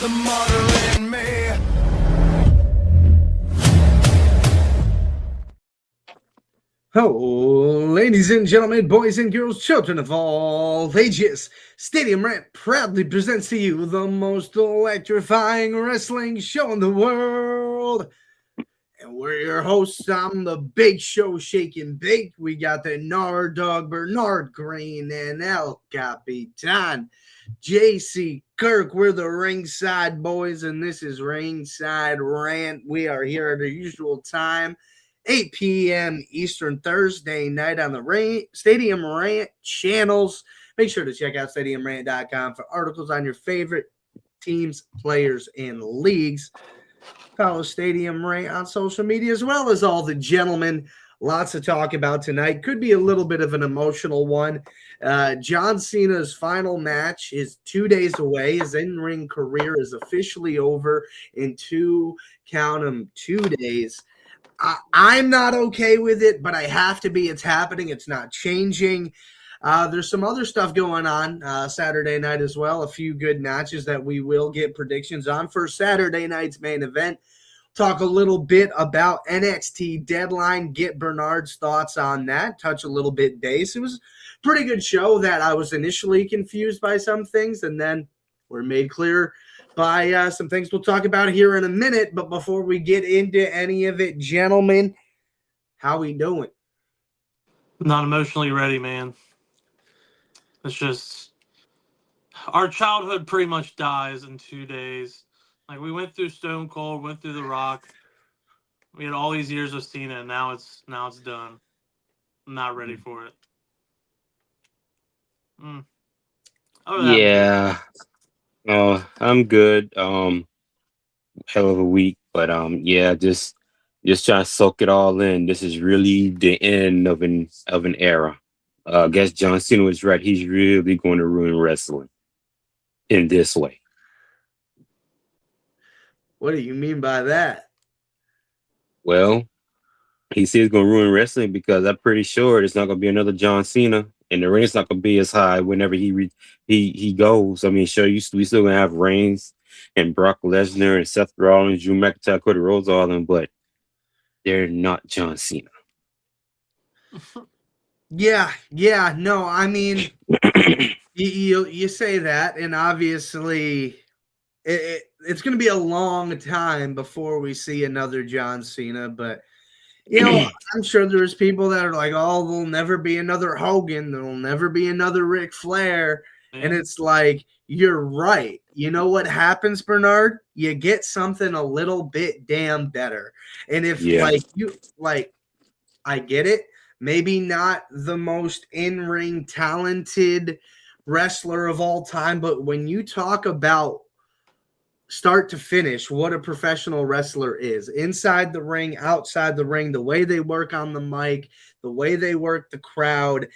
the martyr in me. Oh, ladies and gentlemen, boys and girls, children of all ages, Stadium Rant proudly presents to you the most electrifying wrestling show in the world. And we're your hosts. I'm the Big Show Shake and Bake. We got the Nard Dog Bernard Green and El Capitan JC Kirk. We're the Ringside Boys, and this is Ringside Rant. We are here at our usual time, 8 p.m. Eastern Thursday night on the Stadium Rant channels. Make sure to check out stadiumrant.com for articles on your favorite teams, players, and leagues. Follow Stadium Rant on social media, as well as all the gentlemen. Lots to talk about tonight. Could be a little bit of an emotional one. John Cena's final match is 2 days away. His in-ring career is officially over in 2 days. I'm not okay with it, but I have to be. It's happening. It's not changing. There's some other stuff going on Saturday night as well. A few good matches that we will get predictions on for Saturday night's main event. Talk a little bit about NXT Deadline. Get Bernard's thoughts on that. Touch a little bit base. It was a pretty good show that I was initially confused by some things, and then were made clear by some things we'll talk about here in a minute. But before we get into any of it, gentlemen, how we doing? Not emotionally ready, man. It's just our childhood pretty much dies in 2 days. Like, we went through Stone Cold, went through The Rock. We had all these years of Cena, and now it's done. I'm not ready for it. Yeah. I'm good. Hell of a week, but yeah, just trying to soak it all in. This is really the end of an era. I guess John Cena was right. He's really going to ruin wrestling in this way. What do you mean by that? Well, he says he's going to ruin wrestling because I'm pretty sure there's not going to be another John Cena, and the ring's not going to be as high whenever he goes. I mean, sure, we still going to have Reigns and Brock Lesnar and Seth Rollins, Drew McIntyre, Cody Rhodes, all of them, but they're not John Cena. Yeah, no, I mean, you say that, and obviously it's going to be a long time before we see another John Cena, but, you know, I'm sure there's people that are like, oh, there'll never be another Hogan, there'll never be another Ric Flair, and it's like, you're right. You know what happens, Bernard? You get something a little bit damn better, and if, I get it, maybe not the most in-ring talented wrestler of all time, but when you talk about start to finish what a professional wrestler is, inside the ring, outside the ring, the way they work on the mic, the way they work the crowd,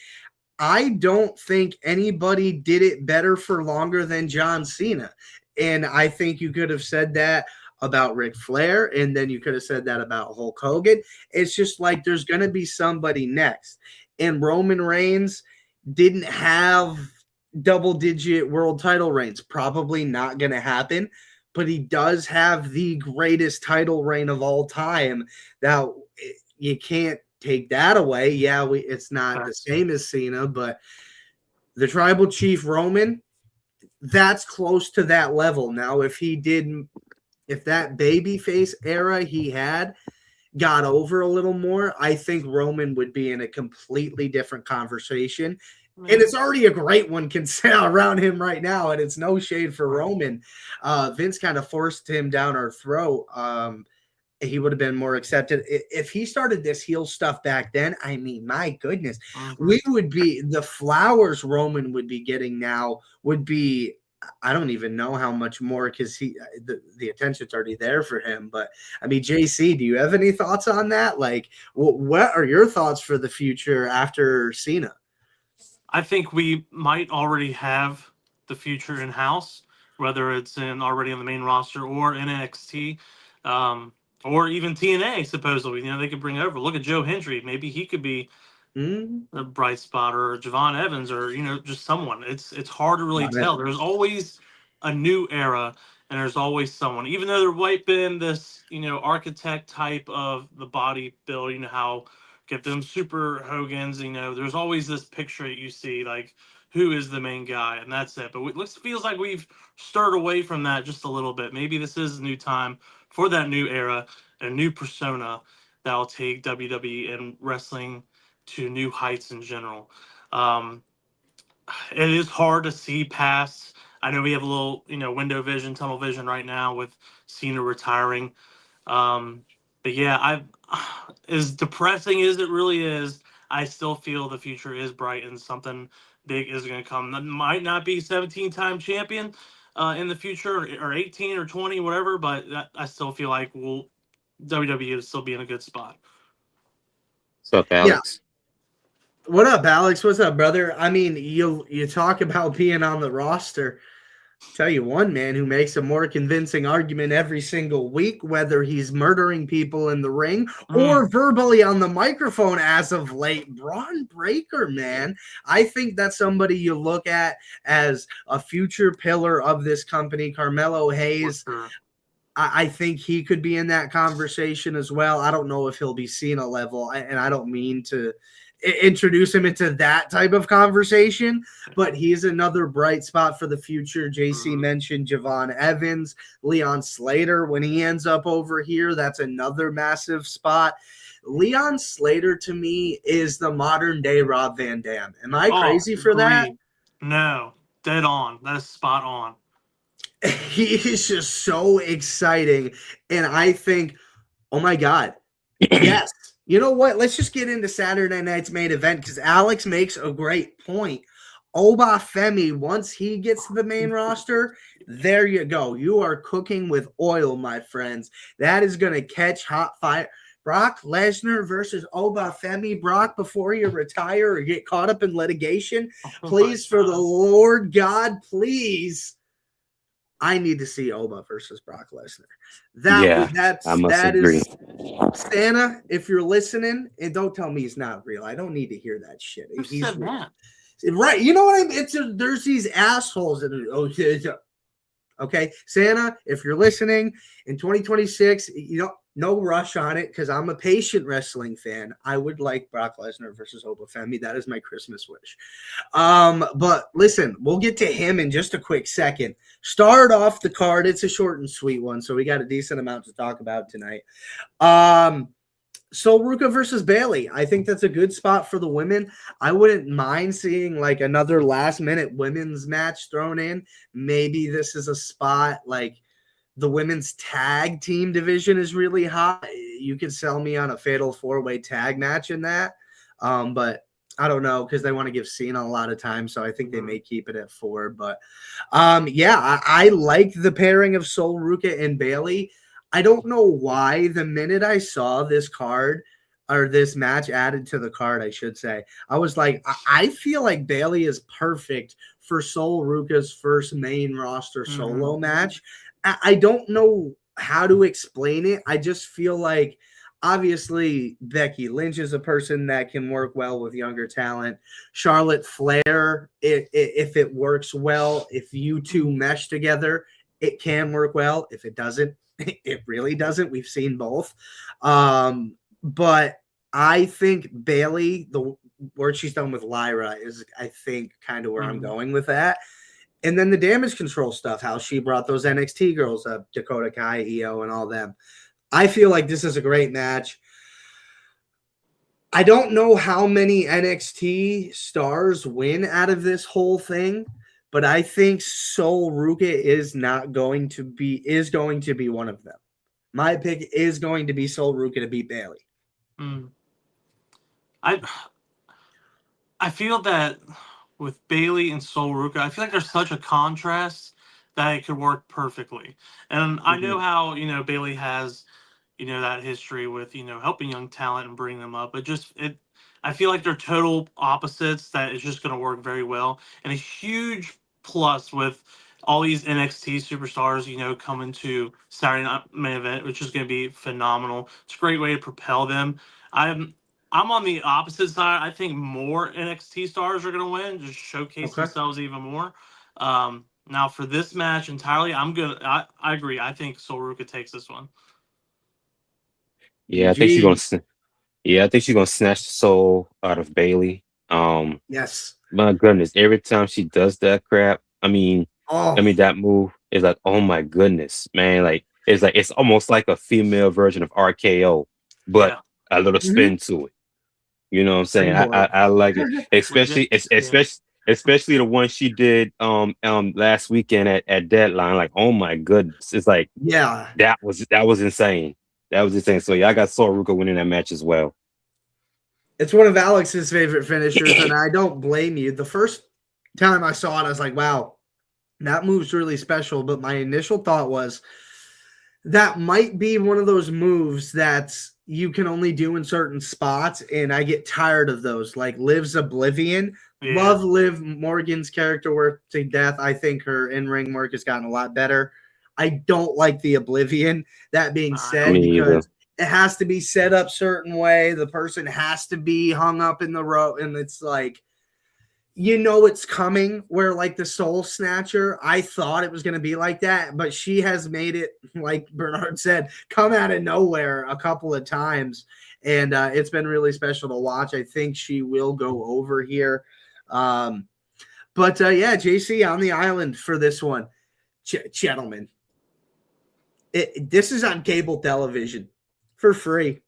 I don't think anybody did it better for longer than John Cena. And I think you could have said that about Ric Flair, and then you could have said that about Hulk Hogan. It's just like there's going to be somebody next. And Roman Reigns didn't have double-digit world title reigns. Probably not going to happen, but he does have the greatest title reign of all time. Now, you can't take that away. Yeah, it's not the same as Cena, but the Tribal Chief Roman, that's close to that level. Now, if that babyface era he had got over a little more, I think Roman would be in a completely different conversation. And it's already a great one around him right now, and it's no shade for Roman. Vince kind of forced him down our throat. He would have been more accepted. If he started this heel stuff back then, I mean, my goodness, the flowers Roman would be getting now would be, I don't even know how much more, because the attention's already there for him. But I mean, JC, do you have any thoughts on that? Like, what are your thoughts for the future after Cena? I think we might already have the future in house, whether it's already on the main roster or NXT, or even TNA. Supposedly, they could bring over. Look at Joe Hendry. Maybe he could be a bright spot, or Javon Evans, or just someone. It's hard to really tell. There's always a new era, and there's always someone. Even though they're been this, architect type of the body build, how get them super Hogans, there's always this picture that you see, like, who is the main guy, and that's it. But it feels like we've stirred away from that just a little bit. Maybe this is a new time for that new era, a new persona that will take WWE and wrestling to new heights in general. It is hard to see past. I know we have a little, window vision, tunnel vision right now with Cena retiring. But yeah, as depressing as it really is, I still feel the future is bright and something big is going to come. That might not be 17-time champion in the future, or 18 or 20, whatever. But I still feel like WWE will still be in a good spot. What's up, Alex? What up, Alex? What's up, brother? I mean, you talk about being on the roster. Tell you one man who makes a more convincing argument every single week, whether he's murdering people in the ring or verbally on the microphone as of late. Braun Breaker, man. I think that's somebody you look at as a future pillar of this company. Carmelo Hayes. I think he could be in that conversation as well. I don't know if he'll be Cena level, and I don't mean to introduce him into that type of conversation, but he's another bright spot for the future. JC mentioned Javon Evans, Leon Slater. When he ends up over here, that's another massive spot. Leon Slater, to me, is the modern day Rob Van Dam. Am I crazy for that? No, dead on. That's spot on. He is just so exciting. And I think, oh my God, yes. You know what? Let's just get into Saturday night's main event because Alex makes a great point. Obafemi, once he gets to the main roster, there you go. You are cooking with oil, my friends. That is going to catch hot fire. Brock Lesnar versus Obafemi. Brock, before you retire or get caught up in litigation, please, for the Lord God, please. I need to see Oba versus Brock Lesnar. That is Santa. If you're listening, and don't tell me he's not real. I don't need to hear that shit. He's said that? Right? You know what I mean? There's these assholes that okay, Santa. If you're listening in 2026, no rush on it because I'm a patient wrestling fan. I would like Brock Lesnar versus Obafemi. That is my Christmas wish. But listen, we'll get to him in just a quick second. Start off the card. It's a short and sweet one, so we got a decent amount to talk about tonight. Sol Ruca versus Bayley. I think that's a good spot for the women. I wouldn't mind seeing like another last-minute women's match thrown in. Maybe this is a spot like the women's tag team division is really hot. You could sell me on a fatal 4-way tag match in that. But I don't know because they want to give Cena a lot of time. So I think they may keep it at 4. But I like the pairing of Sol Ruca and Bayley. I don't know why the minute I saw this card or this match added to the card, I should say, I was like, I feel like Bayley is perfect for Sol Ruca's first main roster solo match. I don't know how to explain it. I just feel like obviously Becky Lynch is a person that can work well with younger talent. Charlotte Flair, if it works well, if you two mesh together, it can work well. If it doesn't, it really doesn't. We've seen both. But I think Bayley, the work she's done with Lyra is, I think, kind of where I'm going with that. And then the damage control stuff, how she brought those NXT girls up, Dakota Kai, Io, and all them. I feel like this is a great match. I don't know how many NXT stars win out of this whole thing, but I think Sol Ruca is going to be one of them. My pick is going to be Sol Ruca to beat Bayley. I feel that with Bayley and Sol Ruca, I feel like there's such a contrast that it could work perfectly. And I know how, Bayley has, that history with, helping young talent and bringing them up. But I feel like they're total opposites that is just going to work very well. And a huge plus with all these NXT superstars, coming to Saturday Night Main Event, which is going to be phenomenal. It's a great way to propel them. I'm on the opposite side. I think more NXT stars are going to win, just showcase themselves even more. Now for this match entirely, I agree. I think Sol Ruka takes this one. Yeah, I think she's Gee, gonna. Yeah, I think she's gonna snatch the soul out of Bailey. yes. My goodness, every time she does that crap, Oh, that move is like, oh my goodness, man! Like it's almost like a female version of RKO, but Yeah, a little mhm. spin to it. You know what I'm saying? I Springboard. I, I like it, legit. Yeah, especially the one she did last weekend at Deadline. Like, oh my goodness, it's like Yeah. that was insane. That was insane. So yeah, I got Soruka winning that match as well. It's one of Alex's favorite finishers, and I don't blame you. The first time I saw it, I was like, wow, that move's really special. But my initial thought was that might be one of those moves that's you can only do in certain spots, and I get tired of those. Like Liv's Oblivion. yeah. Love Liv Morgan's character work to death. I think her in-ring work has gotten a lot better. I don't like the Oblivion. That being I said, don't. Me either. because it has to be set up certain way. The person has to be hung up in the rope, and it's like it's coming. Where like the Soul Snatcher, I thought it was going to be like that, but she has made it, like Bernard said, come out of nowhere a couple of times, and it's been really special to watch. I think she will go over here. But yeah, JC on the island for this one, gentlemen. This is on cable television for free.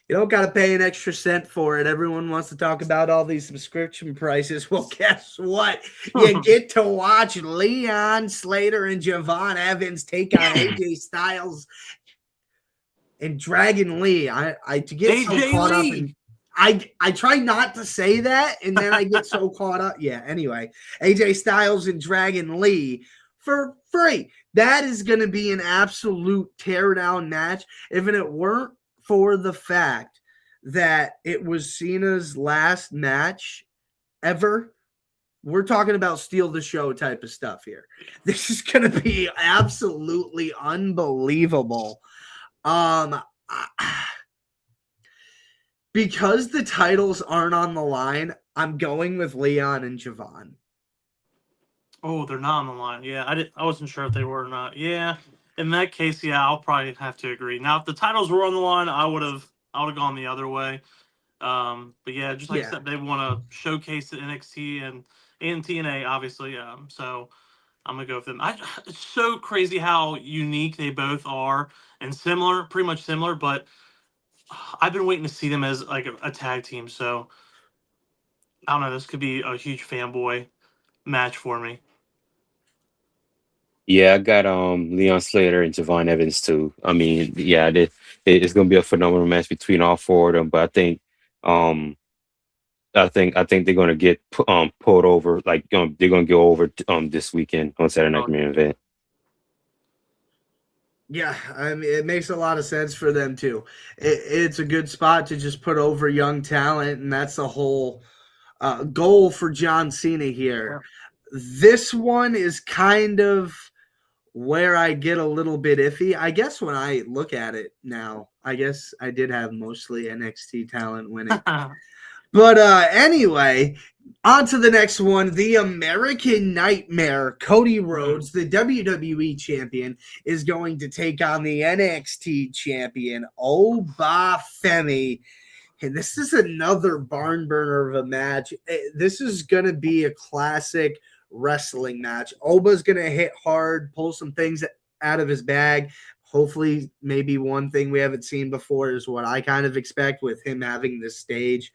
You don't got to pay an extra cent for it. Everyone wants to talk about all these subscription prices. Well, guess what? You get to watch Leon Slater and Javon Evans take on AJ Styles and Dragon Lee. I to get so AJ caught up Lee. in I try not to say that, and then I get so caught up. Yeah, anyway, AJ Styles and Dragon Lee for free. That is going to be an absolute teardown match. If it weren't for the fact that it was Cena's last match ever, we're talking about steal the show type of stuff here. This is going to be absolutely unbelievable. Because the titles aren't on the line, I'm going with Leon and Javon. Oh, they're not on the line. Yeah, I wasn't sure if they were or not. Yeah, in that case, yeah, I'll probably have to agree. Now, if the titles were on the line, I would have gone the other way. But yeah, just like I said, they want to showcase the NXT and TNA, obviously. So I'm gonna go with them. It's so crazy how unique they both are and similar, pretty much similar. But I've been waiting to see them as like a tag team. So I don't know. This could be a huge fanboy match for me. Yeah, I got Leon Slater and Javon Evans too. Yeah, it's gonna be a phenomenal match between all four of them. But um I think they're gonna get pulled over. Like they're gonna go over this weekend on Saturday Night Main Event. Yeah, I mean, it makes a lot of sense for them too. It's a good spot to just put over young talent, and that's the whole goal for John Cena here. This one is kind of where I get a little bit iffy. I guess when I look at it now, I guess I did have mostly NXT talent winning. But anyway, on to the next one. The American Nightmare, Cody Rhodes, the WWE champion, is going to take on the NXT champion, Obafemi. And this is another barn burner of a match. This is going to be a classic wrestling match. Oba's going to hit hard, pull some things out of his bag. Hopefully, maybe one thing we haven't seen before is what I kind of expect with him having this stage.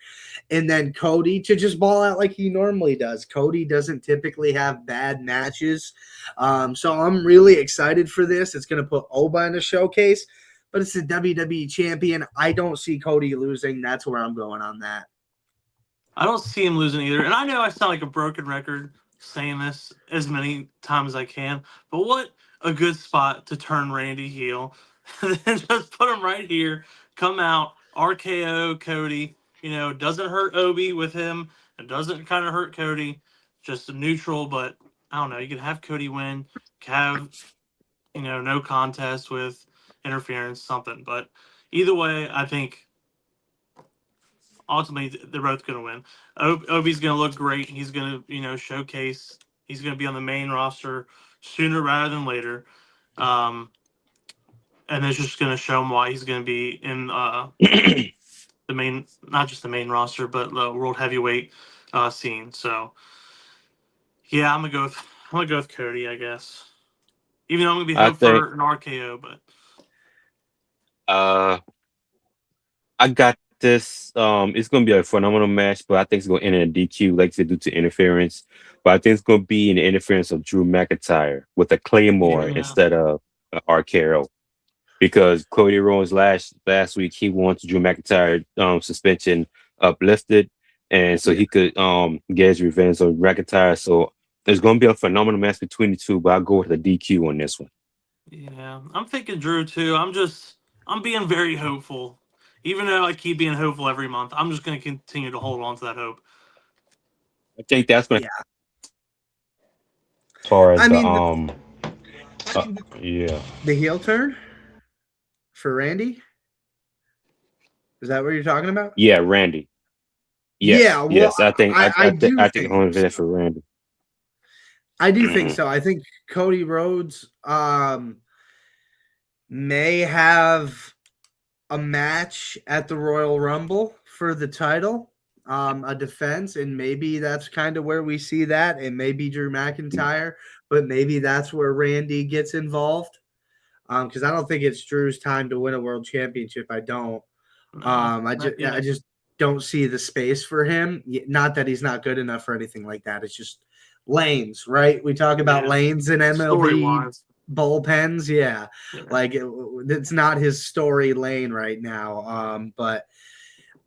And then Cody to just ball out like he normally does. Cody doesn't typically have bad matches. So I'm really excited for this. It's going to put Oba in a showcase, but it's the WWE champion. I don't see Cody losing. That's where I'm going on that. I don't see him losing either. And I know I sound like a broken record saying this as many times as I can, but what a good spot to turn Randy heel. And then just put him right here, come out, RKO Cody. Doesn't hurt Obi with him. It doesn't kind of hurt Cody. Just a neutral, but I don't know. You can have Cody win, have, no contest with interference, something. But either way, I think ultimately they're both going to win. Obi's going to look great. He's going to, showcase He's going to be on the main roster sooner rather than later. And it's just going to show him why he's going to be in the main, not just the main roster, but the world heavyweight scene. So, yeah, I'm gonna go with Cody, I guess. Even though I'm gonna be I hoping think for an RKO, but I got this. It's gonna be a phenomenal match, but I think it's gonna end in a DQ, like they do to interference. But I think it's gonna be an interference of Drew McIntyre with a Claymore yeah, instead of an RKO. Because Cody Rhodes last week he wants Drew McIntyre suspension uplifted, and so Yeah. he could get his revenge on McIntyre. So there's gonna be a phenomenal match between the two, but I'll go with the DQ on this one. yeah, I'm thinking Drew too. I'm being very hopeful, even though I keep being hopeful every month. I'm just gonna continue to hold on to that hope. I think that's gonna Yeah. as far as I the mean, yeah. the heel turn for Randy. Is that what you're talking about? Yeah, Randy. Yes, Yeah. Well, yes. I think I do I think think home event so. for Randy. I do think so. I think Cody Rhodes may have a match at the Royal Rumble for the title, a defense, and maybe that's kind of where we see that. And maybe Drew McIntyre, but maybe that's where Randy gets involved. Because I don't think it's Drew's time to win a world championship. I don't. No, I not yet. just don't see the space for him. Not that he's not good enough or anything like that. It's just lanes, right? We talk about Yeah. lanes in Story MLB wise, bullpens. Yeah, yeah. like it's not his story lane right now. But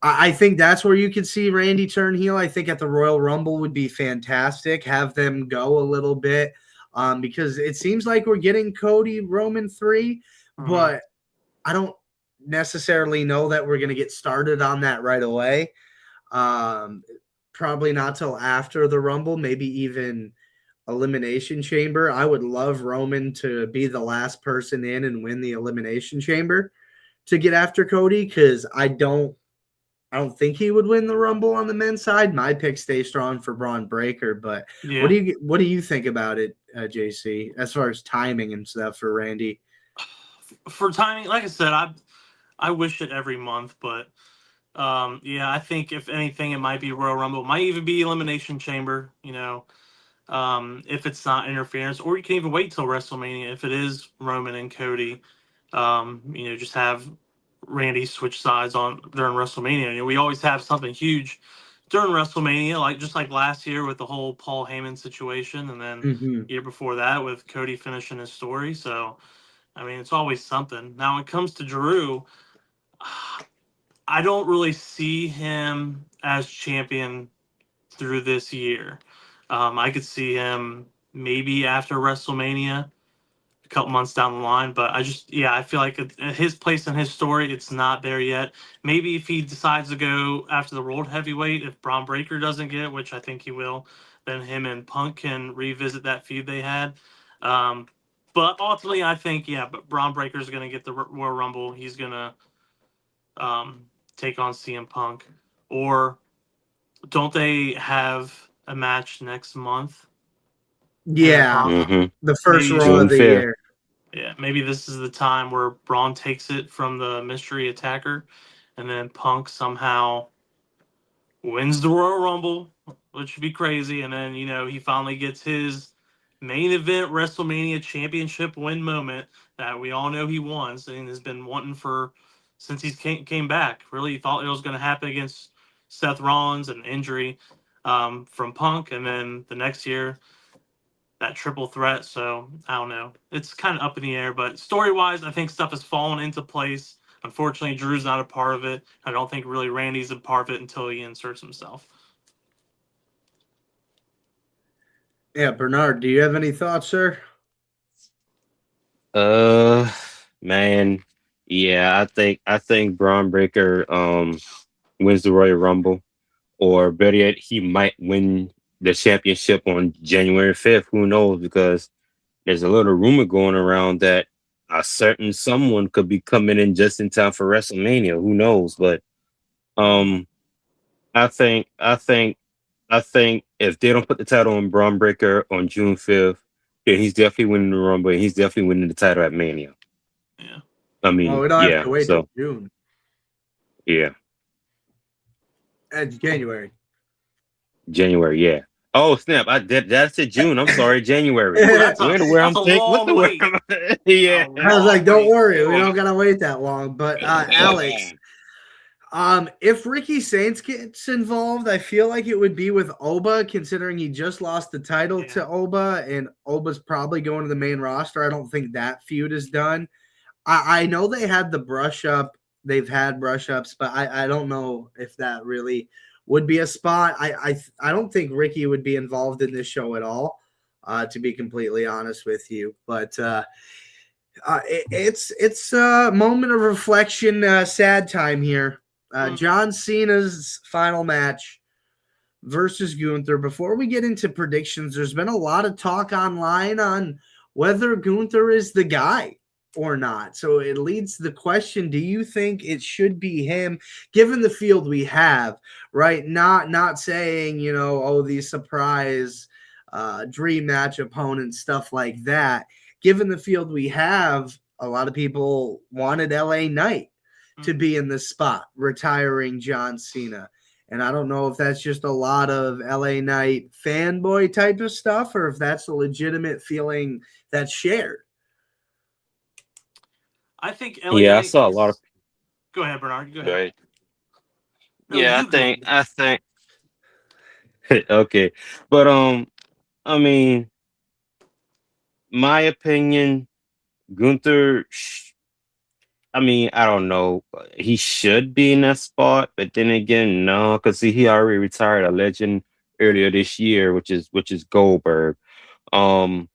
I think that's where you could see Randy turn heel. I think at the Royal Rumble would be fantastic. Have them go a little bit. Because it seems like we're getting Cody Roman 3, but I don't necessarily know that we're going to get started on that right away. Probably not till after the Rumble, maybe even Elimination Chamber. I would love Roman to be the last person in and win the Elimination Chamber to get after Cody, because I don't think he would win the Rumble on the men's side. My pick stays strong for Braun Breaker, but Yeah. what do you think about it, JC, as far as timing and stuff for Randy? For timing, like I said, I wish it every month, but yeah, I think if anything, it might be Royal Rumble, it might even be Elimination Chamber. If it's not interference, or you can even wait till WrestleMania if it is Roman and Cody. Just have Randy switch sides on during WrestleMania. We always have something huge during WrestleMania, like last year with the whole Paul Heyman situation, and then Mm-hmm. year before that with Cody finishing his story. So, I mean, it's always something. Now, when it comes to Drew, I don't really see him as champion through this year. I could see him maybe after WrestleMania, a couple months down the line, but I feel like his place in his story, it's not there yet. Maybe if he decides to go after the World Heavyweight, if Braun Breaker doesn't get it, which I think he will, then him and Punk can revisit that feud they had. But ultimately, I think, but Braun Breaker is going to get the Royal Rumble. He's going to take on CM Punk. Or don't they have a match next month? Yeah, Mhm. the first Maybe- Raw June of the 5th. year. Yeah, maybe this is the time where Braun takes it from the mystery attacker, and then Punk somehow wins the Royal Rumble, which would be crazy. And then, he finally gets his main event WrestleMania championship win moment that we all know he wants and has been wanting for since he came back. Really thought it was going to happen against Seth Rollins, an injury from Punk. And then the next year, that triple threat. So I don't know. It's kind of up in the air, but story wise, I think stuff has fallen into place. Unfortunately, Drew's not a part of it. I don't think really Randy's a part of it until he inserts himself. Yeah, Bernard, do you have any thoughts, sir? Man, yeah, I think Braun Breaker wins the Royal Rumble, or better yet, he might win the championship on January 5th. Who knows? Because there's a little rumor going around that a certain someone could be coming in just in time for WrestleMania. Who knows? But um, I think I think if they don't put the title on Braun Breaker on June 5th, then he's definitely winning the Rumble. And he's definitely winning the title at Mania. Yeah. I Well, mean, we don't have yeah. to wait So till June. yeah, It's January. January. Yeah. Oh snap! That's it. June. I'm sorry, January. Well, that's Where the where I'm a thinking? What long the where? wait. Yeah. I was like, don't Wait. worry, we don't gotta wait that long. But Alex, if Ricky Saints gets involved, I feel like it would be with Oba, considering he just lost the title to Oba, and Oba's probably going to the main roster. I don't think that feud is done. I know they had the brush up, they've had brush ups, but I don't know if that really would be a spot. I don't think Ricky would be involved in this show at all, to be completely honest with you. But it's a moment of reflection, sad time here. John Cena's final match versus Gunther. Before we get into predictions, there's been a lot of talk online on whether Gunther is the guy or not. So it leads to the question, do you think it should be him, given the field we have, right? Not saying, oh, these surprise dream match opponents, stuff like that. Given the field we have, a lot of people wanted LA Knight to be in this spot, retiring John Cena. And I don't know if that's just a lot of LA Knight fanboy type of stuff or if that's a legitimate feeling that's shared. I think LA Yeah, I Knight saw a lot of. Go ahead, Bernard. Go ahead. Right. No, Yeah, you go. I think. Okay, but I mean, my opinion, Gunther. I mean, I don't know. He should be in that spot, but then again, no, because he already retired a legend earlier this year, which is Goldberg. Um,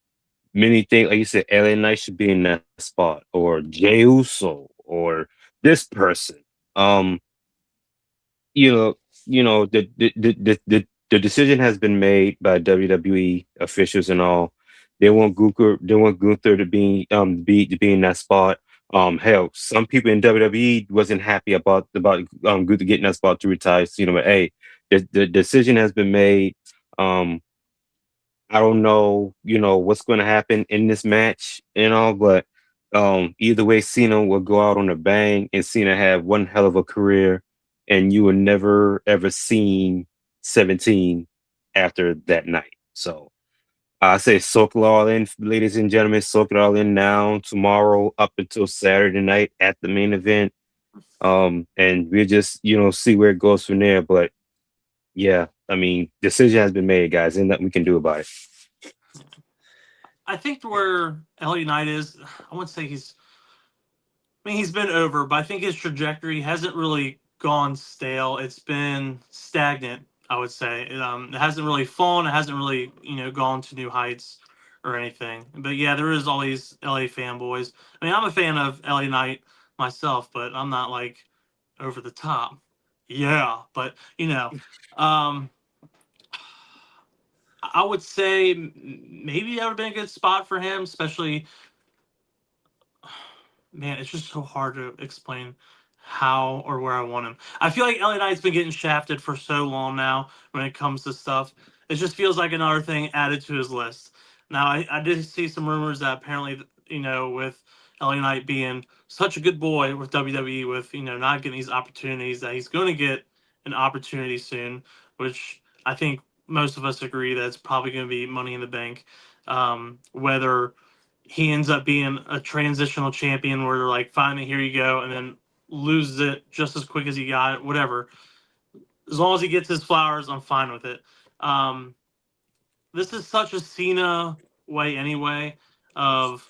Many think, like you said, LA Knight should be in that spot, or Jey Uso, or this person. Um, you know, the decision has been made by WWE officials and all. They want Gunther to be in that spot. Hell, some people in WWE wasn't happy about Gunther getting that spot to retire. But hey, the decision has been made. Um, I don't know, what's going to happen in this match and all, but either way, Cena will go out on a bang, and Cena have one hell of a career, and you will never ever seen 17 after that night. So I say soak it all in, ladies and gentlemen. Soak it all in now, tomorrow, up until Saturday night at the main event, and we'll just see where it goes from there. But yeah, I mean, decision has been made, guys, and nothing we can do about it. I think where LA Knight is, I wouldn't say he's been over, but I think his trajectory hasn't really gone stale. It's been stagnant, I would say. It hasn't really fallen. It hasn't really, gone to new heights or anything. But yeah, there is all these LA fanboys. I mean, I'm a fan of LA Knight myself, but I'm not like over the top. Yeah, but I would say maybe that would have been a good spot for him, especially. Man, it's just so hard to explain how or where I want him. I feel like LA Knight's been getting shafted for so long now when it comes to stuff. It just feels like another thing added to his list. Now, I did see some rumors that apparently, with LA Knight being such a good boy with WWE, with, not getting these opportunities, that he's going to get an opportunity soon, which I think most of us agree that it's probably going to be Money in the Bank. Whether he ends up being a transitional champion where they're like, finally, here you go, and then loses it just as quick as he got it, whatever. As long as he gets his flowers, I'm fine with it. This is such a Cena way anyway of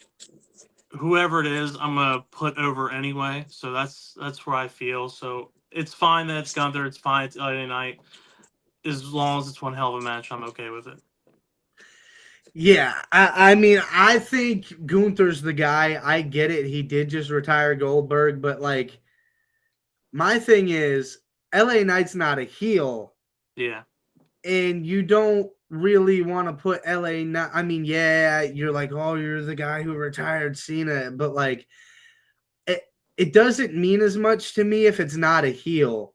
whoever it is, I'm going to put over anyway. So that's where I feel. So it's fine that it's Gunther. It's fine. It's LA Knight. As long as it's one hell of a match, I'm okay with it. Yeah, I mean, I think Gunther's the guy. I get it. He did just retire Goldberg, but like, my thing is, LA Knight's not a heel. Yeah. And you don't really want to put LA Knight. I mean, yeah, you're like, oh, you're the guy who retired Cena, but like, it doesn't mean as much to me if it's not a heel.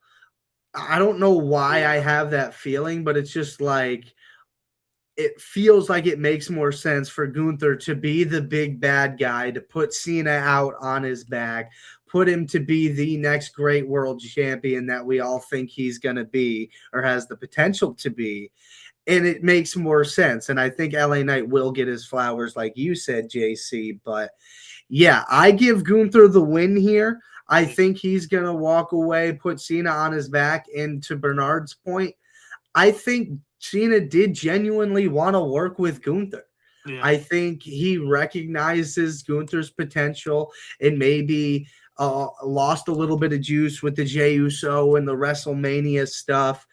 I don't know why I have that feeling, but it's just like it feels like it makes more sense for Gunther to be the big bad guy, to put Cena out on his back, put him to be the next great world champion that we all think he's going to be or has the potential to be. And it makes more sense. And I think LA Knight will get his flowers, like you said, JC. But yeah, I give Gunther the win here. I think he's going to walk away, put Cena on his back. And to Bernard's point, I think Cena did genuinely want to work with Gunther. Yeah. I think he recognizes Gunther's potential and maybe lost a little bit of juice with the Jey Uso and the WrestleMania stuff.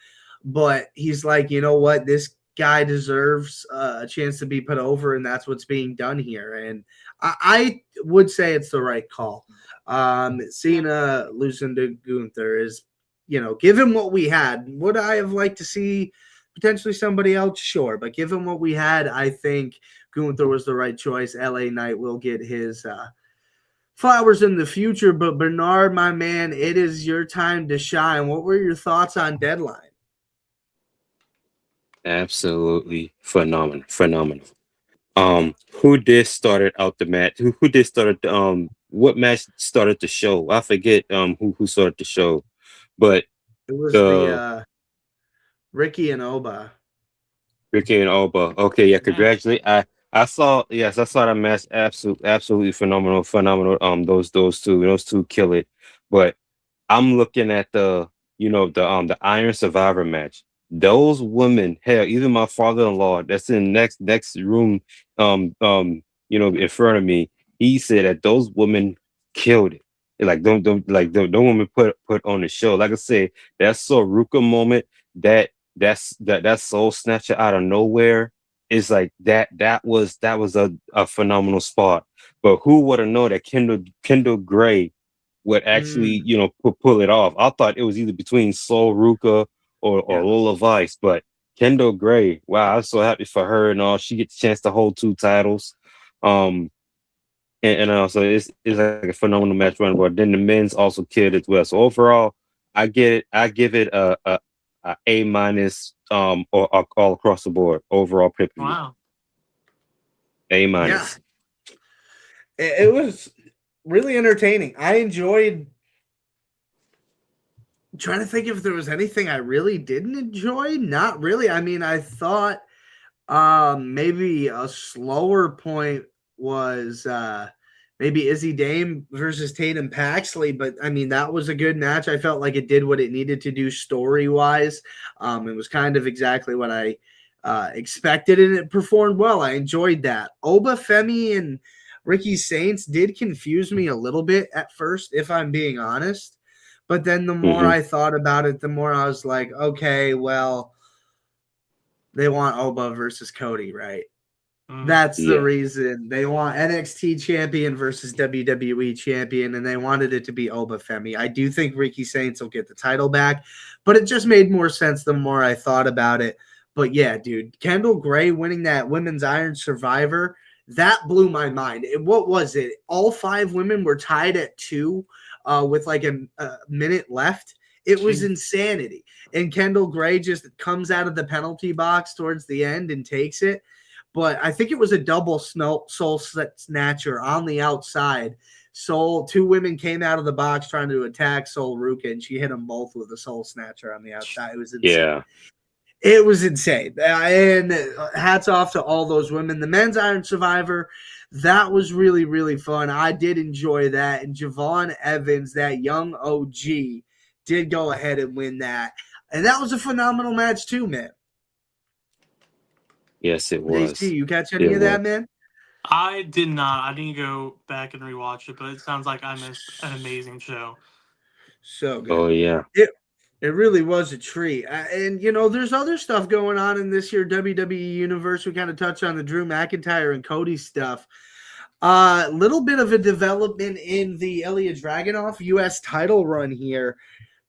But he's like, you know what? This guy deserves a chance to be put over, and that's what's being done here. And I would say it's the right call. Cena losing to Gunther is, give him what we had. Would I have liked to see potentially somebody else? Sure. But given what we had, I think Gunther was the right choice. LA Knight will get his flowers in the future. But Bernard, my man, it is your time to shine. What were your thoughts on Deadline? Absolutely phenomenal. Who did started out the match? Who did started what match started the show? I forget who started the show, but it was the Ricky and Oba. Okay, yeah, congratulate. I saw that match. Absolutely phenomenal. Those two kill it. But I'm looking at the Iron Survivor match. Those women, hell, even my father-in-law that's in next room, in front of me, he said that those women killed it. Like don't women put on the show. Like I said, that Soruka moment, that soul snatcher out of nowhere is like that was a phenomenal spot. But who would have known that Kendall Gray would actually pull it off? I thought it was either between Soul Ruka or Lola Vice, but Kendall Gray, wow, I'm so happy for her and all. She gets a chance to hold 2 titles. And also it's like a phenomenal match run, but then the men's also killed as well. So overall, I give it a A-, or all across the board overall pay-per-view. Wow. A-. Yeah. It was really entertaining. I enjoyed. I'm trying to think if there was anything I really didn't enjoy. Not really. I mean, I thought maybe a slower point was maybe Izzy Dame versus Tatum Paxley, but I mean, that was a good match. I felt like it did what it needed to do story-wise. It was kind of exactly what I expected, and it performed well. I enjoyed that. Oba Femi and Ricky Saints did confuse me a little bit at first, if I'm being honest. But then the more I thought about it, the more I was like, okay, well, they want Oba versus Cody, right? That's the reason. They want NXT champion versus WWE champion, and they wanted it to be Oba Femi. I do think Ricky Saints will get the title back, but it just made more sense the more I thought about it. But yeah, dude, Kendall Gray winning that Women's Iron Survivor, that blew my mind. What was it? All 5 women were tied at 2 with like a minute left. It was insanity. And Kendall Gray just comes out of the penalty box towards the end and takes it. But I think it was a double soul snatcher on the outside. 2 women came out of the box trying to attack Soul Ruka, and she hit them both with a soul snatcher on the outside. It was insane. Yeah. It was insane. And hats off to all those women. The Men's Iron Survivor, that was really, really fun. I did enjoy that. And Javon Evans, that young OG, did go ahead and win that. And that was a phenomenal match too, man. Yes, it was. JC, you catch any of that, man? I did not. I didn't go back and rewatch it, but it sounds like I missed an amazing show. So good. Oh, yeah. It really was a treat. And, there's other stuff going on in this year WWE Universe. We kind of touched on the Drew McIntyre and Cody stuff. Little bit of a development in the Ilya Dragunov U.S. title run here.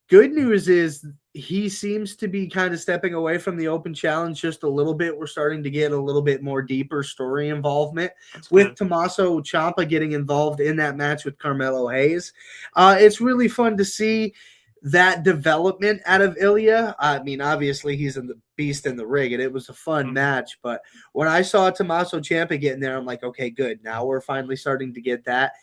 Good news is he seems to be kind of stepping away from the open challenge just a little bit. We're starting to get a little bit more deeper story involvement with Tommaso Ciampa getting involved in that match with Carmelo Hayes. It's really fun to see. that development out of Ilya. I mean, obviously he's in the beast in the ring, and it was a fun match. But when I saw Tommaso Ciampa getting there, I'm like, okay, good. Now we're finally starting to get that.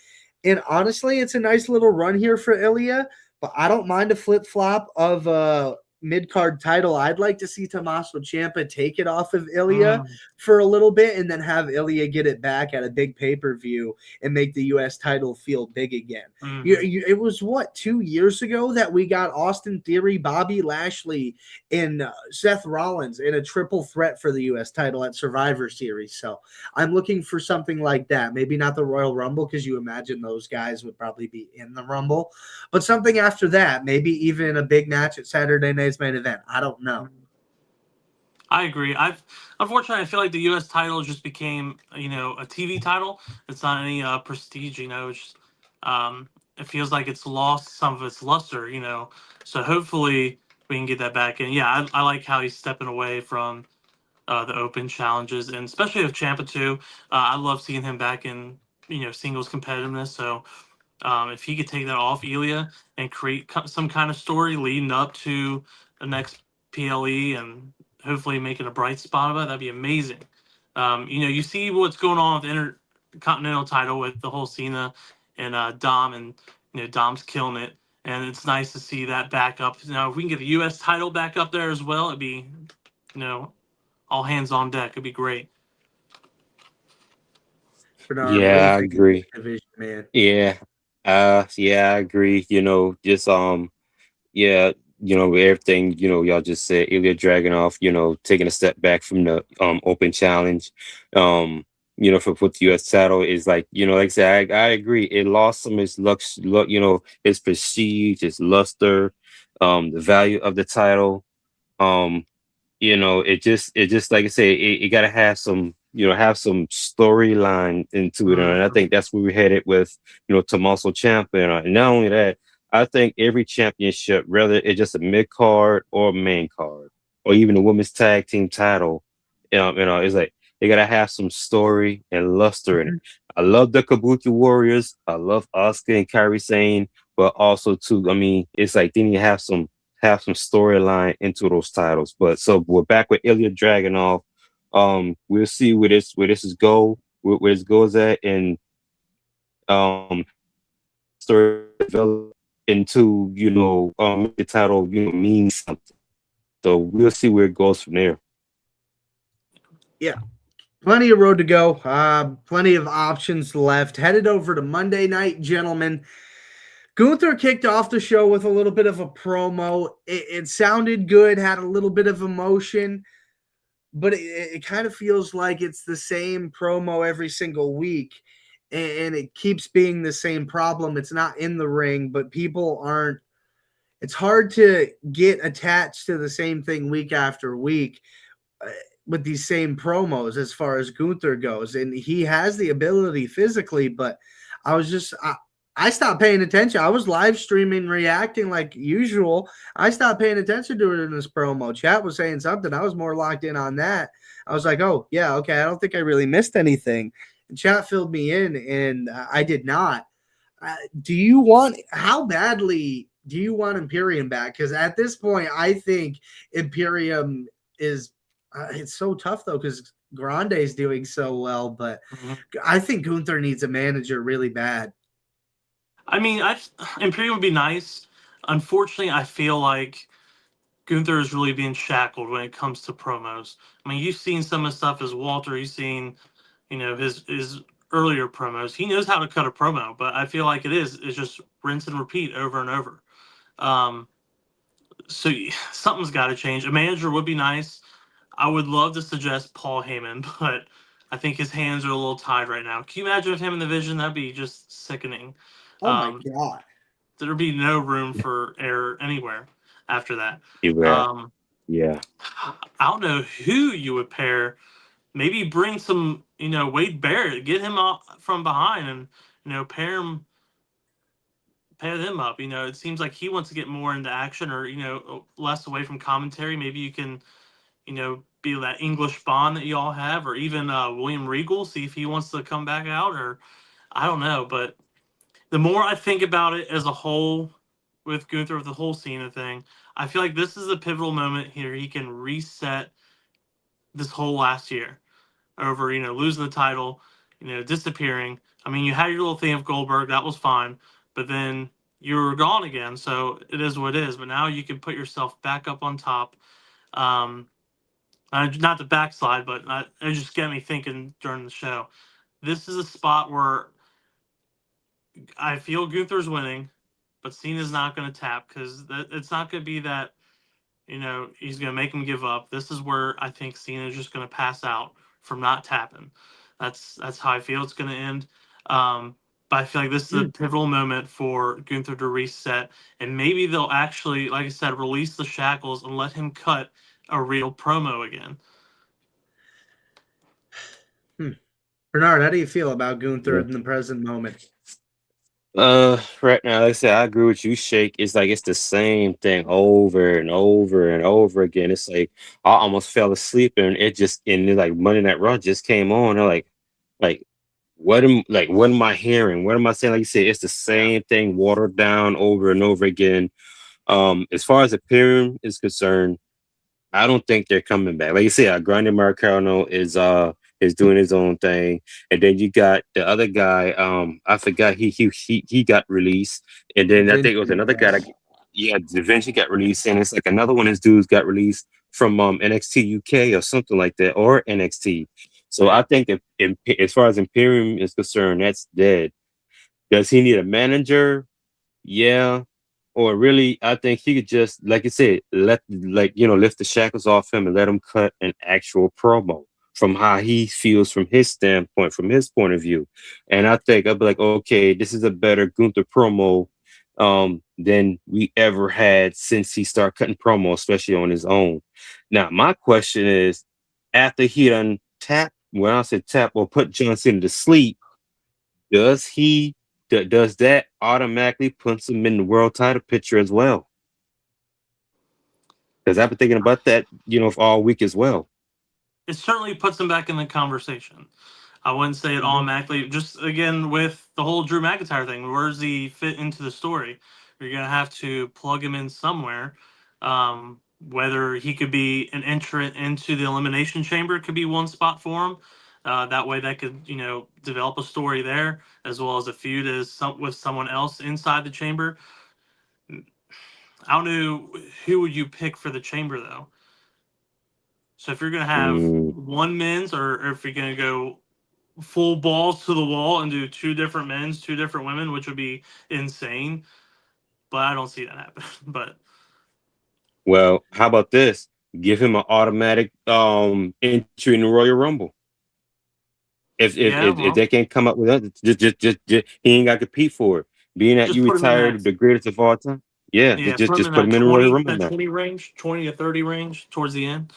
And honestly, it's a nice little run here for Ilya. But I don't mind a flip flop of a mid-card title. I'd like to see Tommaso Ciampa take it off of Ilya for a little bit and then have Ilya get it back at a big pay-per-view and make the U.S. title feel big again. It was, 2 years ago that we got Austin Theory, Bobby Lashley, and Seth Rollins in a triple threat for the U.S. title at Survivor Series. So I'm looking for something like that. Maybe not the Royal Rumble, because you imagine those guys would probably be in the Rumble, but something after that, maybe even a big match at Saturday Night's Main Event. I don't know. I agree. Unfortunately, I feel like the U.S. title just became, a TV title. It's not any prestige. It's just, it feels like it's lost some of its luster. So hopefully we can get that back. And yeah, I like how he's stepping away from the open challenges, and especially with Ciampa too. I love seeing him back in singles competitiveness. So if he could take that off Ilya and create some kind of story leading up to the next PLE and hopefully make it a bright spot of it, that'd be amazing. You see what's going on with the Intercontinental title with the whole Cena and Dom, and Dom's killing it, and it's nice to see that back up. Now, if we can get the U.S. title back up there as well, it'd be, all hands on deck. It'd be great. Bernard, Yeah, I agree. division, man. Yeah. Yeah, I agree. Just yeah, everything, y'all just said, Ilya Dragunov, taking a step back from the open challenge. For the US title is like, like I said, I agree. It lost some of its its prestige, its luster, the value of the title. It just like I say, it gotta have some storyline into it, and I think that's where we headed with Tommaso Ciampa, and not only that, I think every championship, whether it's just a mid card or main card, or even a women's tag team title, it's like they gotta have some story and luster in it. I love the Kabuki Warriors, I love Asuka and Kairi Sane, but also too, I mean, it's like they need to have some storyline into those titles. But so we're back with Ilya Dragunov. We'll see where this is where this goes at, and story develop into the title means something. So we'll see where it goes from there. Yeah. Plenty of road to go. Plenty of options left. Headed over to Monday night, gentlemen. Gunther kicked off the show with a little bit of a promo. It sounded good, had a little bit of emotion, but it kind of feels like it's the same promo every single week, and it keeps being the same problem. It's not in the ring, but people aren't. It's hard to get attached to the same thing week after week with these same promos as far as Gunther goes, and he has the ability physically, but I stopped paying attention. I was live streaming, reacting like usual. I stopped paying attention to it in this promo. Chat was saying something. I was more locked in on that. I was like, oh, yeah, okay. I don't think I really missed anything. And chat filled me in, and I did not. How badly do you want Imperium back? Because at this point, I think Imperium is it's so tough, though, because Grande's doing so well. But I think Gunther needs a manager really bad. I mean, Imperium would be nice. Unfortunately, I feel like Gunther is really being shackled when it comes to promos. I mean, you've seen some of the stuff as Walter. You've seen, his earlier promos. He knows how to cut a promo, but I feel like it's just rinse and repeat over and over. So something's got to change. A manager would be nice. I would love to suggest Paul Heyman, but I think his hands are a little tied right now. Can you imagine him in the Vision? That'd be just sickening. Oh my God. There'd be no room for error anywhere after that. Yeah. I don't know who you would pair. Maybe bring some, Wade Barrett, get him off from behind, and pair them up. It seems like he wants to get more into action, or less away from commentary. Maybe you can, be that English Bond that you all have, or even William Regal. See if he wants to come back out, or I don't know. But the more I think about it as a whole, with Gunther with the whole Cena thing. I feel like this is a pivotal moment here. He can reset this whole last year over, losing the title, disappearing. I mean, you had your little thing of Goldberg, that was fine, but then you were gone again, so it is what it is. But now you can put yourself back up on top. Not to backslide, but it just got me thinking during the show. This is a spot where I feel Gunther's winning, but Cena's not going to tap because it's not going to be that, he's going to make him give up. This is where I think Cena's just going to pass out from not tapping. That's how I feel it's going to end. But I feel like this is a pivotal moment for Gunther to reset, and maybe they'll actually, like I said, release the shackles and let him cut a real promo again. Bernard, how do you feel about Gunther in the present moment? Right now, like I said, I agree with you, Shake. It's like it's the same thing over and over and over again. It's like I almost fell asleep, and like Monday Night Raw just came on. I'm like what am I hearing? What am I saying? Like you said, it's the same thing, watered down over and over again. As far as Imperium is concerned, I don't think they're coming back. Like you said, Grande Marcano is doing his own thing, and then you got the other guy. I forgot he got released, and then I think it was another guy. Da Vinci got released, and it's like another one of his dudes got released from NXT UK or something like that, or NXT. So I think as far as Imperium is concerned, that's dead. Does he need a manager? Yeah. Or really, I think he could just, like you said, lift the shackles off him and let him cut an actual promo from how he feels from his standpoint, from his point of view. And I think I'd be like, okay, this is a better Gunther promo than we ever had since he started cutting promo, especially on his own. Now, my question is, after he done tap, when I said tap or put John Cena to sleep, does that automatically puts him in the world title picture as well? Because I've been thinking about that, for all week as well. It certainly puts him back in the conversation. I wouldn't say it automatically. Just again with the whole Drew McIntyre thing, where does he fit into the story? You're gonna have to plug him in somewhere. Whether he could be an entrant into the Elimination Chamber could be one spot for him. That way, that could develop a story there, as well as a feud with someone else inside the chamber. I don't know who would you pick for the chamber though. So if you're gonna have one men's, or if you're gonna go full balls to the wall and do two different men's, two different women, which would be insane. But I don't see that happen. But well, how about this? Give him an automatic entry in the Royal Rumble. If they can't come up with that, just he ain't got to compete for it. Being that you retired the greatest of all time, just put him in the Royal Rumble now. 20 range, 20 to 30 range towards the end.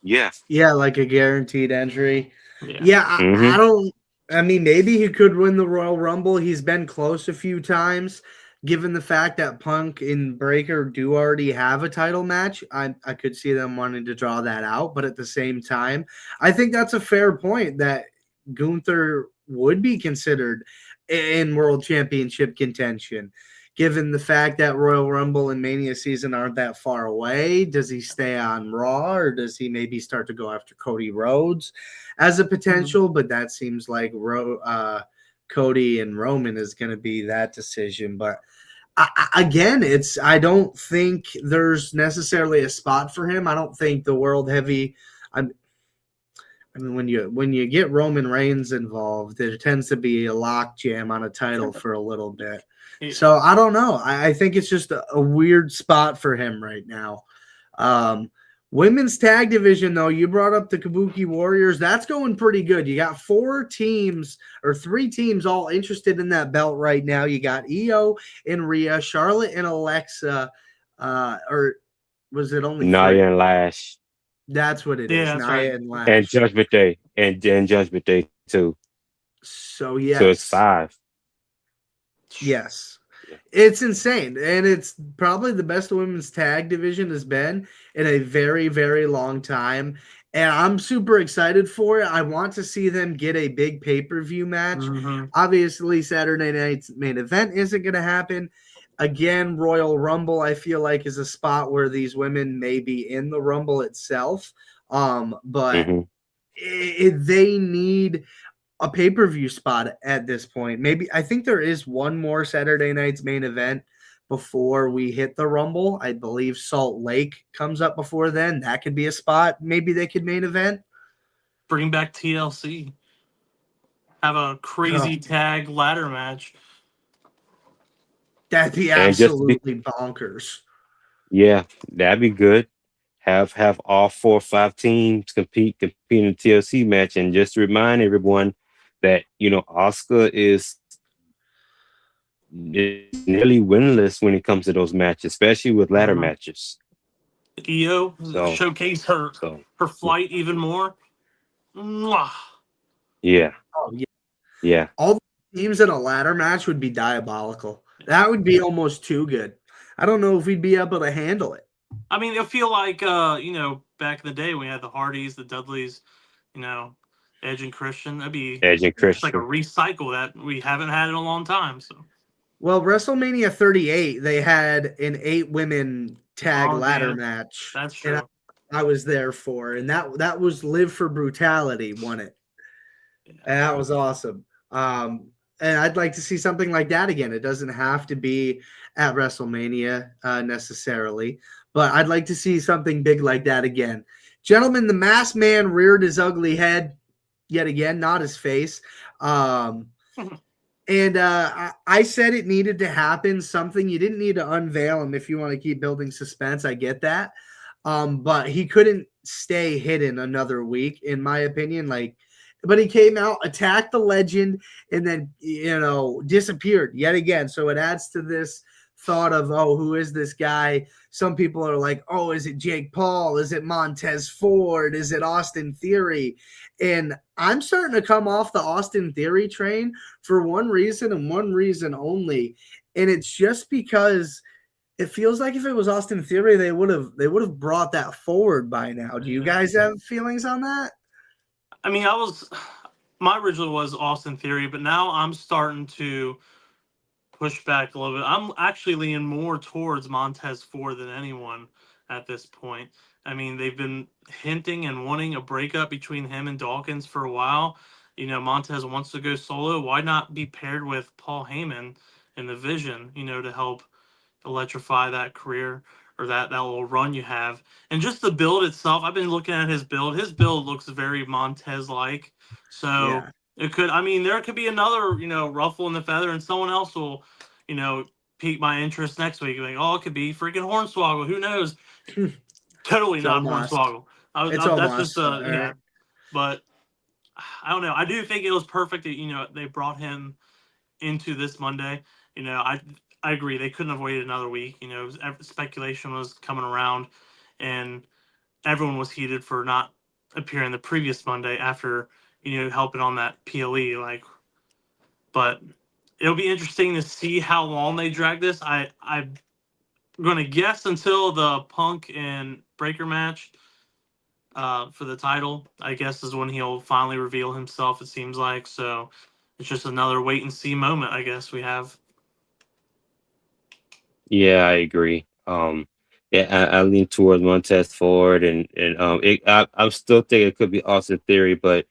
Yeah, like a guaranteed entry. I don't. I mean, maybe he could win the Royal Rumble. He's been close a few times. Given the fact that Punk and Breaker do already have a title match, I could see them wanting to draw that out. But at the same time, I think that's a fair point that Gunther would be considered in World Championship contention. Given the fact that Royal Rumble and Mania season aren't that far away, does he stay on Raw or does he maybe start to go after Cody Rhodes as a potential? But that seems like Cody and Roman is going to be that decision. But again, I don't think there's necessarily a spot for him. I don't think the World Heavy. I mean, when you get Roman Reigns involved, there tends to be a lockjam on a title for a little bit. So I don't know. I think it's just a weird spot for him right now. Women's tag division, though, you brought up the Kabuki Warriors. That's going pretty good. You got 3 teams all interested in that belt right now. You got Io and Rhea, Charlotte and Alexa, or was it only Nia and Lash? That's what it is. Nia right. and Lash. And Judgment Day. And Judgment Day, too. So, yes. So it's 5. Yes. It's insane. And it's probably the best the women's tag division has been in a very, very long time. And I'm super excited for it. I want to see them get a big pay-per-view match. Obviously, Saturday night's main event isn't going to happen. Again, Royal Rumble, I feel like, is a spot where these women may be in the Rumble itself. But Mhm. they need a pay-per-view spot at this point. Maybe I think there is one more Saturday night's main event before we hit the Rumble. I believe Salt Lake comes up before then. That could be a spot. Maybe they could main event. Bring back TLC. Have a crazy tag ladder match. That'd be And just to be, absolutely bonkers. yeah, that'd be good. Have all 4 or 5 teams compete in a TLC match, and just to remind everyone that Oscar is nearly winless when it comes to those matches, especially with ladder Mhm. matches. EO So, showcase her so flight even more. Mwah. yeah, Oh yeah. yeah, All the teams in a ladder match would be diabolical. That would be almost too good. I don't know if we'd be able to handle it. I mean, I feel like back in the day we had the Hardys, the Dudleys, Edge and Christian. That'd be Edge and it's like a Christian. recycle that we haven't had in a long time. So Well, WrestleMania 38, they had an 8-women tag ladder yeah, match. that's And true. I was there for, and that was Live for Brutality won it. Yeah. And that was awesome. And I'd like to see something like that again. It doesn't have to be at WrestleMania necessarily, but I'd like to see something big like that again. Gentlemen, the masked man reared his ugly head yet again, not his face. And I said it needed to happen. Something you didn't need to unveil him if you want to keep building suspense. I get that. But he couldn't stay hidden another week, in my opinion. But he came out, attacked the legend, and then disappeared yet again. So it adds to this thought of, oh, who is this guy? Some people are like, oh, is it Jake Paul? Is it Montez Ford? Is it Austin Theory? And I'm starting to come off the Austin Theory train for one reason and one reason only. And it's just because it feels like if it was Austin Theory, they would have brought that forward by now. Do you guys have feelings on that? I mean, my original was Austin Theory, but now I'm starting to push back a little bit. I'm actually leaning more towards Montez Ford than anyone at this point. I mean, they've been hinting and wanting a breakup between him and Dawkins for a while. Montez wants to go solo. Why not be paired with Paul Heyman in the Vision, to help electrify that career or that little run you have. And just the build itself, I've been looking at his build. His build looks very Montez-like. So there could be another, ruffle in the feather, and someone else will, pique my interest next week. Like, oh, it could be freaking Hornswoggle. Who knows? Totally It's not almost. Hornswoggle. It's That's just almost. Right. But I don't know. I do think it was perfect that they brought him into this Monday. I agree. They couldn't have waited another week. Speculation was coming around, and everyone was heated for not appearing the previous Monday after helping on that PLE. But it'll be interesting to see how long they drag this. I'm going to guess until the Punk and Breaker match for the title. I guess is when he'll finally reveal himself. It seems like so. It's just another wait and see moment. I guess we have. Yeah, I agree. Yeah, I lean towards Montez Ford, and I'm still thinking it could be Austin Theory, but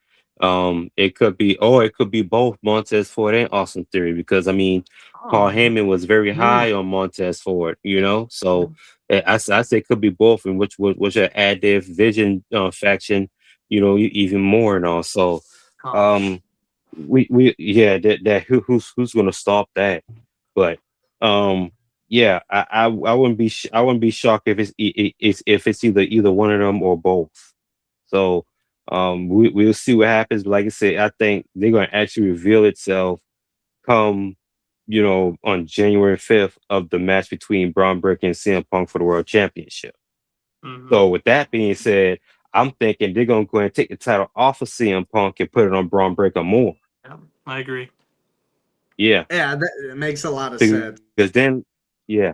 it could be, or it could be both Montez Ford and Austin Theory, because I mean, Oh Paul man. Heyman was very high on Montez Ford, so I say it could be both, and which are add their Vision faction, even more, and also, Gosh. um, we yeah, that who's gonna stop that, but um. Yeah, I wouldn't be I wouldn't be shocked if it's either one of them or both. So we'll see what happens. But like I said, I think they're gonna actually reveal itself come on January 5th of the match between Braun Breaker and CM Punk for the World Championship. Mm-hmm. So with that being said, I'm thinking they're gonna go ahead and take the title off of CM Punk and put it on Braun Breaker more. Yeah, I agree. Yeah, Yeah, that makes a lot of sense. because then yeah.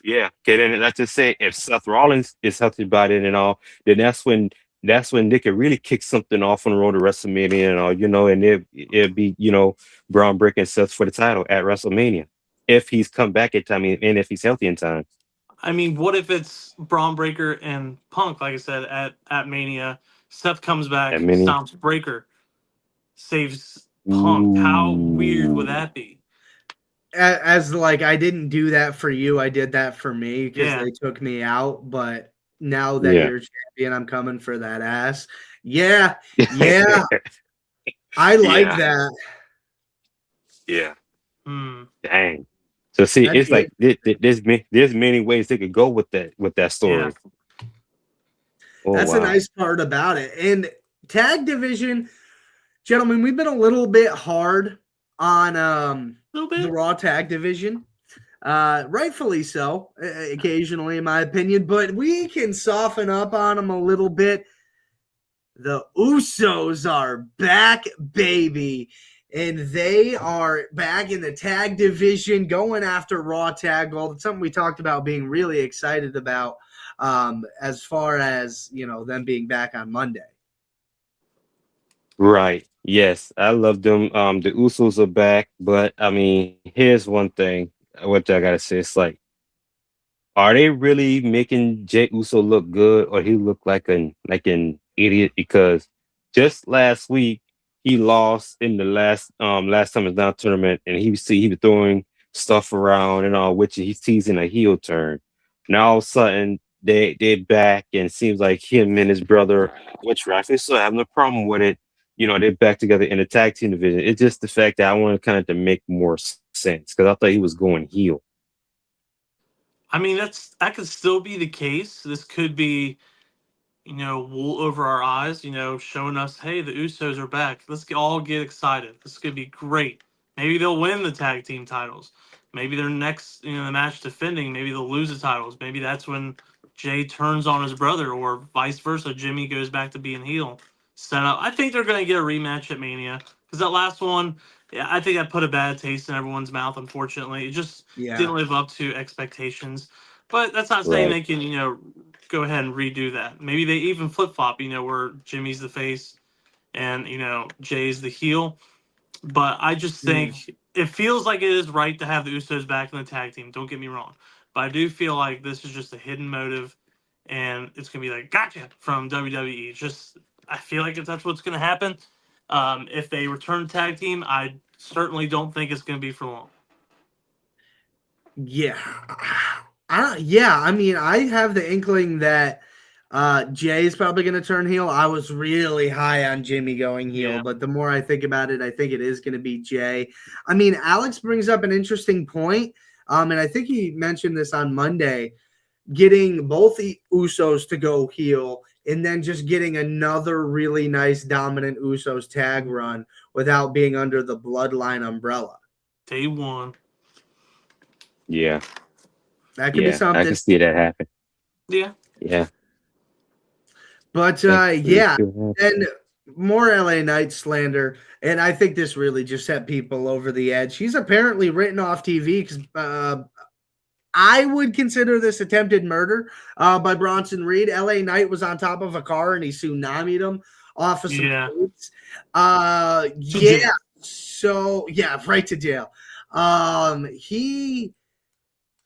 Yeah, okay. Then let's just say if Seth Rollins is healthy about it and all, then that's when they could really kick something off on the road to WrestleMania and all, and it'd be Braun Breaker and Seth for the title at WrestleMania, if he's come back in time and if he's healthy in time. I mean, what if it's Braun Breaker and Punk? Like I said, at Mania, Seth comes back, I mean, stomps Breaker, saves Punk. How weird would ooh, that be? As like I didn't do that for you, I did that for me because Yeah. they took me out. But now that yeah. you're champion, I'm coming for that ass. Yeah, yeah, I like Yeah, that. yeah. Hmm. Dang. So see, That'd it's be like there's many ways they could go with that Yeah. story. Oh That's a wow. nice part about it. And tag division, gentlemen, we've been a little bit hard on A little the bit. Raw tag division. Rightfully so, occasionally, in my opinion, but we can soften up on them a little bit. The Usos are back, baby. And they are back in the tag division going after Raw Tag Gold. It's something we talked about being really excited about as far as, them being back on Monday. Right. Yes, I love them. The Usos are back, but I mean, here's one thing. What I gotta say, it's like, are they really making Jey Uso look good, or he look like an idiot? Because just last week he lost in the last time down tournament, and he was throwing stuff around and all, which he's teasing a heel turn. Now all of a sudden they're back, and it seems like him and his brother, which rightfully so, I have no problem with it. They're back together in the tag team division. It's just the fact that I wanted kind of to make more sense because I thought he was going heel. I mean, that could still be the case. This could be, wool over our eyes, showing us, hey, the Usos are back. All get excited. This could be great. Maybe they'll win the tag team titles. Maybe their next, the match defending, maybe they'll lose the titles. Maybe that's when Jay turns on his brother, or vice versa. Jimmy goes back to being heel. Set up. I think they're going to get a rematch at Mania because that last one, yeah, I think I put a bad taste in everyone's mouth. Unfortunately, it just Yeah. didn't live up to expectations. But that's not saying Right. they can, go ahead and redo that. Maybe they even flip flop, where Jimmy's the face and Jay's the heel. But I just Mm. think it feels like it is right to have the Usos back in the tag team. Don't get me wrong, but I do feel like this is just a hidden motive, and it's gonna be like gotcha from WWE. Just I feel like if that's what's gonna happen, if they return tag team, I certainly don't think it's gonna be for long. Yeah. I mean, I have the inkling that Jay is probably going to turn heel. I was really high on Jimmy going heel, Yeah, but the more I think about it, I think it is going to be Jay. I mean, Alex brings up an interesting point, and I think he mentioned this on Monday, getting both the Usos to go heel and then just getting another really nice dominant Usos tag run without being under the Bloodline umbrella. day one. Yeah. That could be Yeah. I can something. see that happen. Yeah. Yeah. But That really yeah, could happen. and more LA Knight slander. And I think this really just set people over the edge. He's apparently written off TV because I would consider this attempted murder by Bronson Reed. LA Knight was on top of a car and he tsunami'd him off of some Yeah. plates. To Yeah. jail. So yeah, right to jail.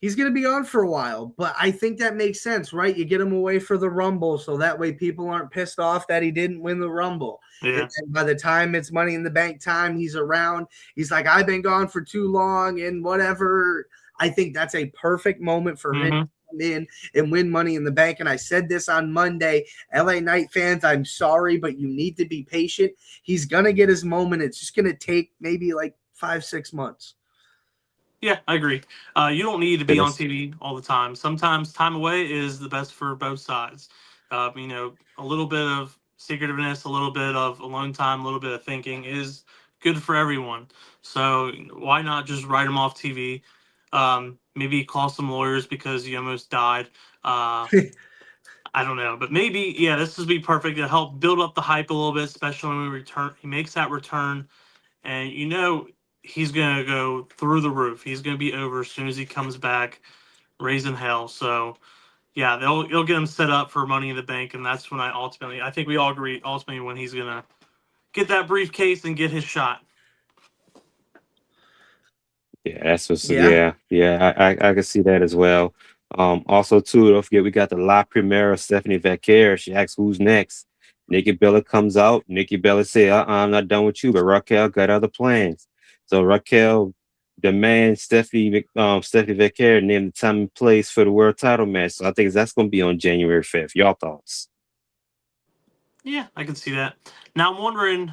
He's going to be on for a while, but I think that makes sense, right? You get him away for the Rumble so that way people aren't pissed off that he didn't win the Rumble. Yeah. And by the time it's Money in the Bank time, he's around. He's like, I've been gone for too long and whatever. I think that's a perfect moment for him to come in and win Money in the Bank. And I said this on Monday, LA Knight fans, I'm sorry, but you need to be patient. He's going to get his moment. It's just going to take maybe like 5-6 months. Yeah, I agree. You don't need to be on Goodness. TV all the time. Sometimes time away is the best for both sides. A little bit of secretiveness, a little bit of alone time, a little bit of thinking is good for everyone. So why not just write them off TV? Maybe call some lawyers because you almost died. I don't know, but maybe this would be perfect to help build up the hype a little bit, especially when we return. He makes that return, and he's gonna go through the roof. He's gonna be over as soon as he comes back, raising hell. So yeah, they'll get him set up for Money in the Bank, and that's when I think we all agree ultimately when he's gonna get that briefcase and get his shot. Yeah, that's what's Yeah. I can see that as well. Also too, don't forget we got the La Primera Stephanie Vaquer. She asks who's next. Nikki Bella comes out. Nikki Bella said, I'm not done with you, but Raquel got other plans. So Raquel demands Stephanie Vaquer name the time and place for the world title match. So I think that's gonna be on January 5th. Y'all thoughts? Yeah, I can see that. Now I'm wondering.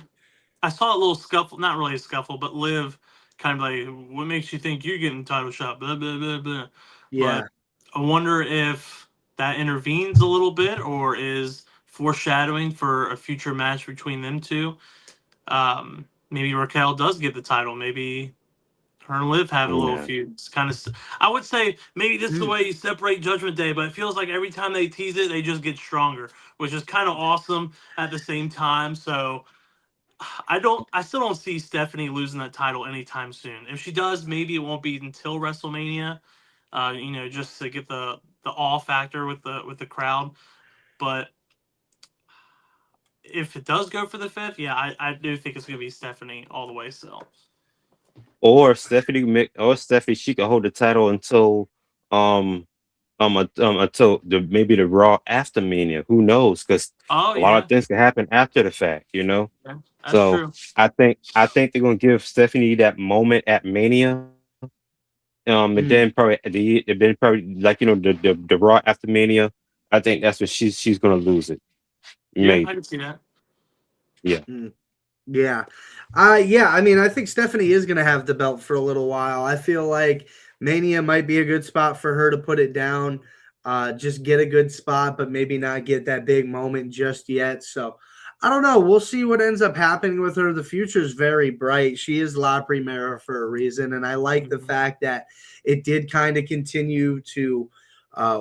I saw a little scuffle, not really a scuffle, but Liv kind of like, what makes you think you're getting a title shot? Blah blah blah blah. Yeah. But I wonder if that intervenes a little bit or is foreshadowing for a future match between them two. Maybe Raquel does get the title. Maybe her and Liv have a little No. feud. It's kind of. I would say maybe this is the Mm. way you separate Judgment Day, but it feels like every time they tease it, they just get stronger, which is kind of awesome at the same time. So I still don't see Stephanie losing that title anytime soon. If she does, maybe it won't be until WrestleMania. Just to get the awe factor with the crowd. But if it does go for the 5th, yeah, I do think it's gonna be Stephanie all the way still. Or Stephanie, she could hold the title until until maybe the Raw after Mania. Who knows? Because Oh a lot yeah, of things can happen after the fact, you know. yeah, that's So true. I think they're gonna give Stephanie that moment at Mania. And Mm. then probably like the Raw after Mania. I think that's when she's gonna lose it. Yeah, I Maybe. can see that. Yeah. Mm. Yeah. Yeah, I mean, I think Stephanie is going to have the belt for a little while. I feel like Mania might be a good spot for her to put it down. Just get a good spot, but maybe not get that big moment just yet. So I don't know. We'll see what ends up happening with her. The future is very bright. She is La Primera for a reason. And I like the fact that it did kind of continue to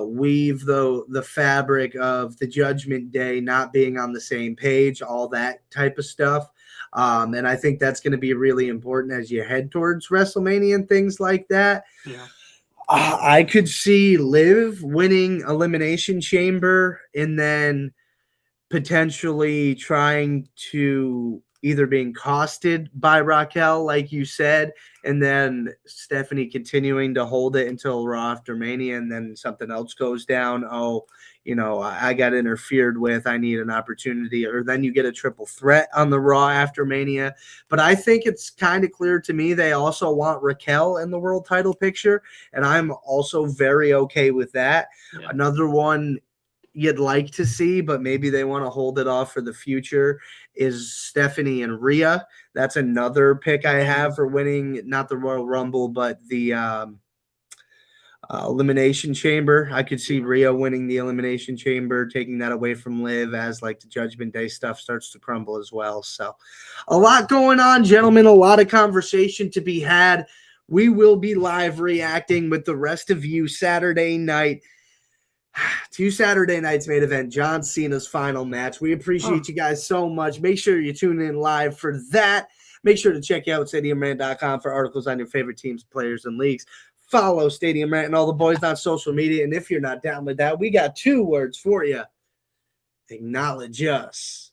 weave the fabric of the Judgment Day not being on the same page, all that type of stuff. And I think that's going to be really important as you head towards WrestleMania and things like that. Yeah. I could see Liv winning Elimination Chamber and then potentially trying to either being costed by Raquel, like you said, and then Stephanie continuing to hold it until Raw after Mania, and then something else goes down. Oh, I got interfered with. I need an opportunity. Or then you get a triple threat on the Raw after Mania. But I think it's kind of clear to me they also want Raquel in the world title picture, and I'm also very okay with that. Yeah. Another one you'd like to see, but maybe they want to hold it off for the future is Stephanie and Rhea. That's another pick I have for winning, not the Royal Rumble, but the Elimination Chamber. I could see Rhea winning the Elimination Chamber, taking that away from Liv as like the Judgment Day stuff starts to crumble as well. So a lot going on, gentlemen, a lot of conversation to be had. We will be live reacting with the rest of you Saturday night to Saturday night's main event, John Cena's final match. We appreciate you guys so much. Make sure you tune in live for that. Make sure to check out StadiumRant.com for articles on your favorite teams, players, and leagues. Follow Stadium Rant and all the boys on social media. And if you're not down with that, we got 2 words for you. Acknowledge us.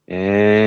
And